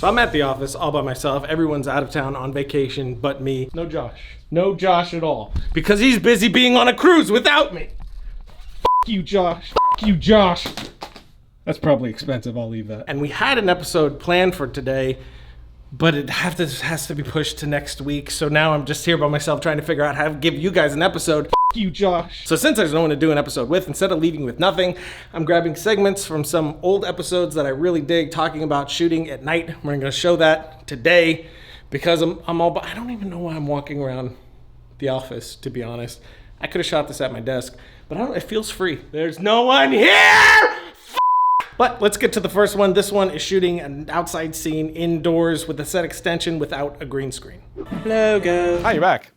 So I'm at the office all by myself. Everyone's out of town on vacation but me. No Josh. No Josh at all. Because he's busy being on a cruise without me. F you, Josh. F you, Josh. That's probably expensive. I'll leave that. And we had an episode planned for today, but it has to be pushed to next week. So now I'm just here by myself trying to figure out how to give you guys an episode. F you, Josh. So since there's no one to do an episode with, instead of leaving with nothing, I'm grabbing segments from some old episodes that I really dig, talking about shooting at night. We're gonna show that today because I don't even know why I'm walking around the office, to be honest. I could have shot this at my desk, but it feels free. There's no one here! But let's get to the first one. This one is shooting an outside scene indoors with a set extension without a green screen. Logo. Hi, you're back.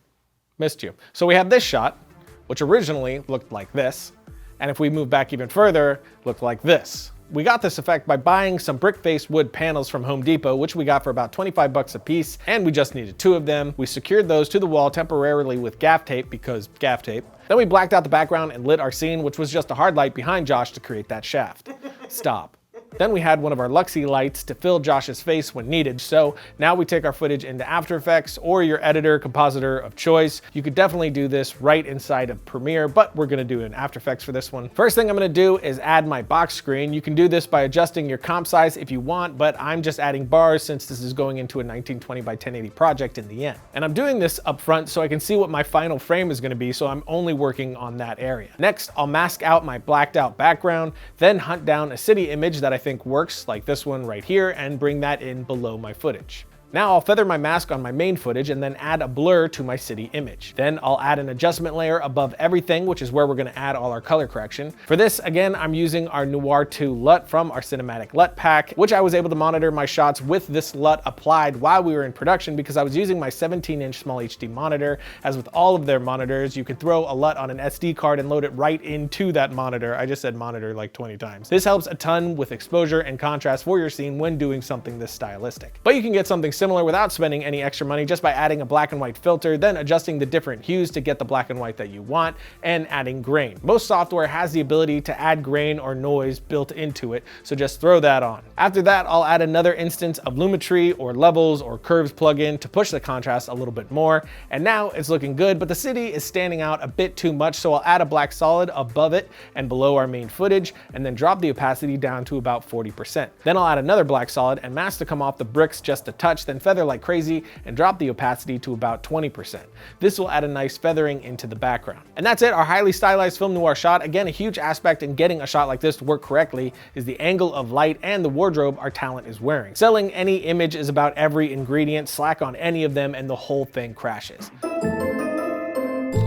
Missed you. So we have this shot, which originally looked like this. And if we move back even further, looked like this. We got this effect by buying some brick-faced wood panels from Home Depot, which we got for about 25 bucks a piece, and we just needed 2 of them. We secured those to the wall temporarily with gaff tape, because gaff tape. Then we blacked out the background and lit our scene, which was just a hard light behind Josh to create that shaft. Stop. Then we had one of our Luxy lights to fill Josh's face when needed. So now we take our footage into After Effects or your editor, compositor of choice. You could definitely do this right inside of Premiere, but we're gonna do it in After Effects for this one. First thing I'm gonna do is add my box screen. You can do this by adjusting your comp size if you want, but I'm just adding bars since this is going into a 1920 by 1080 project in the end. And I'm doing this up front so I can see what my final frame is gonna be, so I'm only working on that area. Next, I'll mask out my blacked out background, then hunt down a city image that I think works, like this one right here, and bring that in below my footage. Now I'll feather my mask on my main footage and then add a blur to my city image. Then I'll add an adjustment layer above everything, which is where we're gonna add all our color correction. For this, again, I'm using our Noir 2 LUT from our Cinematic LUT pack, which I was able to monitor my shots with this LUT applied while we were in production because I was using my 17-inch small HD monitor. As with all of their monitors, you can throw a LUT on an SD card and load it right into that monitor. I just said monitor like 20 times. This helps a ton with exposure and contrast for your scene when doing something this stylistic. But you can get something similar without spending any extra money just by adding a black and white filter, then adjusting the different hues to get the black and white that you want, and adding grain. Most software has the ability to add grain or noise built into it, so just throw that on. After that, I'll add another instance of Lumetri or Levels or Curves plugin to push the contrast a little bit more, and now it's looking good, but the city is standing out a bit too much, so I'll add a black solid above it and below our main footage, and then drop the opacity down to about 40%. Then I'll add another black solid and mask to come off the bricks just a touch, then feather like crazy and drop the opacity to about 20%. This will add a nice feathering into the background. And that's it, our highly stylized film noir shot. Again, a huge aspect in getting a shot like this to work correctly is the angle of light and the wardrobe our talent is wearing. Selling any image is about every ingredient. Slack on any of them and the whole thing crashes.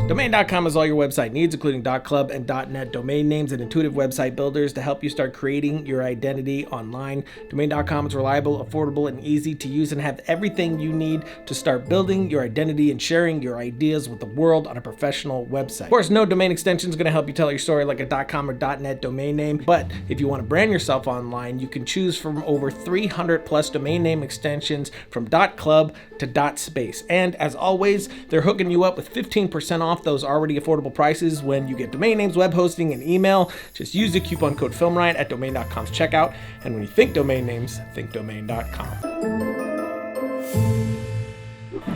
Domain.com is all your website needs, including .club and .net domain names and intuitive website builders to help you start creating your identity online. Domain.com is reliable, affordable, and easy to use and have everything you need to start building your identity and sharing your ideas with the world on a professional website. Of course, no domain extension is going to help you tell your story like a .com or .net domain name, but if you want to brand yourself online, you can choose from over 300 plus domain name extensions from .club to .space. And as always, they're hooking you up with 15% off those already affordable prices when you get domain names, web hosting, and email. Just use the coupon code FilmRiot at domain.com's checkout. And when you think domain names, think domain.com.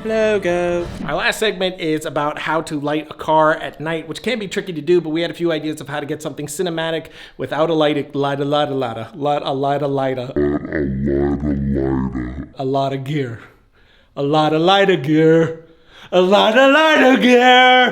Logo. Our last segment is about how to light a car at night, which can be tricky to do, but we had a few ideas of how to get something cinematic without a lot of gear.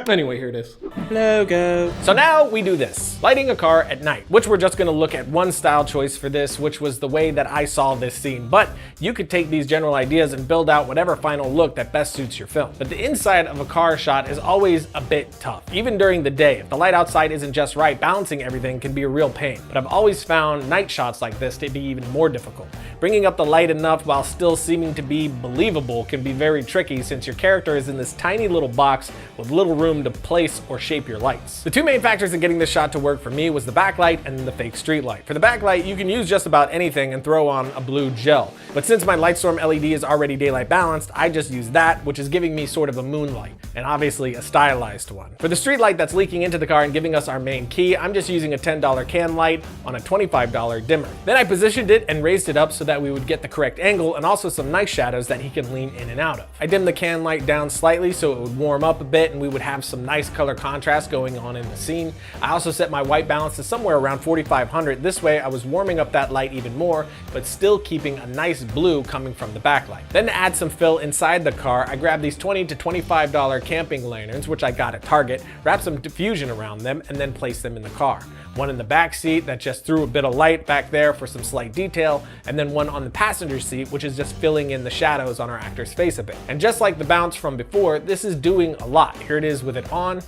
Anyway, here it is. Logo. So now we do this, lighting a car at night, which we're just gonna look at one style choice for this, which was the way that I saw this scene. But you could take these general ideas and build out whatever final look that best suits your film. But the inside of a car shot is always a bit tough. Even during the day, if the light outside isn't just right, balancing everything can be a real pain. But I've always found night shots like this to be even more difficult. Bringing up the light enough while still seeming to be believable can be very tricky since your character is in this tiny little box with little room to place or shape your lights. The two main factors in getting this shot to work for me was the backlight and the fake street light. For the backlight, you can use just about anything and throw on a blue gel. But since my Lightstorm LED is already daylight balanced, I just use that, which is giving me sort of a moonlight, and obviously a stylized one. For the street light that's leaking into the car and giving us our main key, I'm just using a $10 can light on a $25 dimmer. Then I positioned it and raised it up so that that we would get the correct angle and also some nice shadows that he can lean in and out of. I dimmed the can light down slightly so it would warm up a bit and we would have some nice color contrast going on in the scene. I also set my white balance to somewhere around 4500. This way I was warming up that light even more, but still keeping a nice blue coming from the backlight. Then to add some fill inside the car, I grabbed these $20 to $25 camping lanterns, which I got at Target, wrapped some diffusion around them, and then placed them in the car. One in the back seat that just threw a bit of light back there for some slight detail, and then one on the passenger seat, which is just filling in the shadows on our actor's face a bit. And just like the bounce from before, this is doing a lot. Here it is with it on,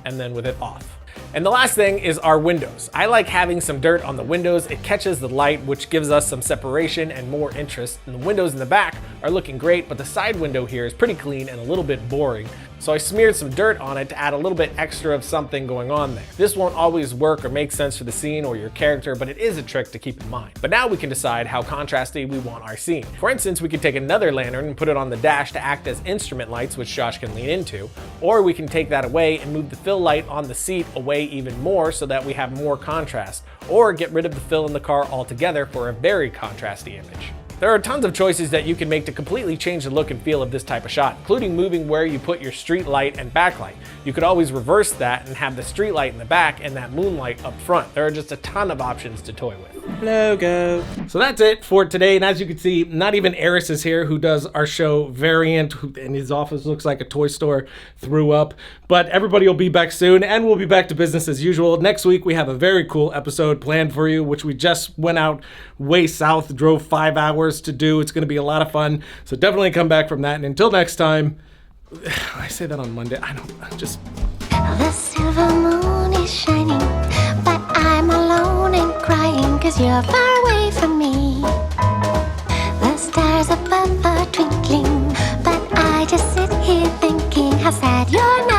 and then with it off. And the last thing is our windows. I like having some dirt on the windows. It catches the light, which gives us some separation and more interest. And the windows in the back are looking great, but the side window here is pretty clean and a little bit boring. So I smeared some dirt on it to add a little bit extra of something going on there. This won't always work or make sense for the scene or your character, but it is a trick to keep in mind. But now we can decide how contrasty we want our scene. For instance, we could take another lantern and put it on the dash to act as instrument lights, which Josh can lean into, or we can take that away and move the fill light on the seat away even more so that we have more contrast, or get rid of the fill in the car altogether for a very contrasty image. There are tons of choices that you can make to completely change the look and feel of this type of shot, including moving where you put your street light and backlight. You could always reverse that and have the street light in the back and that moonlight up front. There are just a ton of options to toy with. Logo. So that's it for today, and as you can see, not even Eris is here, who does our show Variant, and his office looks like a toy store, threw up. But everybody will be back soon, and we'll be back to business as usual. Next week, we have a very cool episode planned for you, which we just went out way south, drove 5 hours to do. It's going to be a lot of fun, so definitely come back from that. And until next time, I say that on Monday. The silver moon is shining, but I'm alone and crying 'cause you're far away from me. The stars above are twinkling, but I just sit here thinking how sad you're not.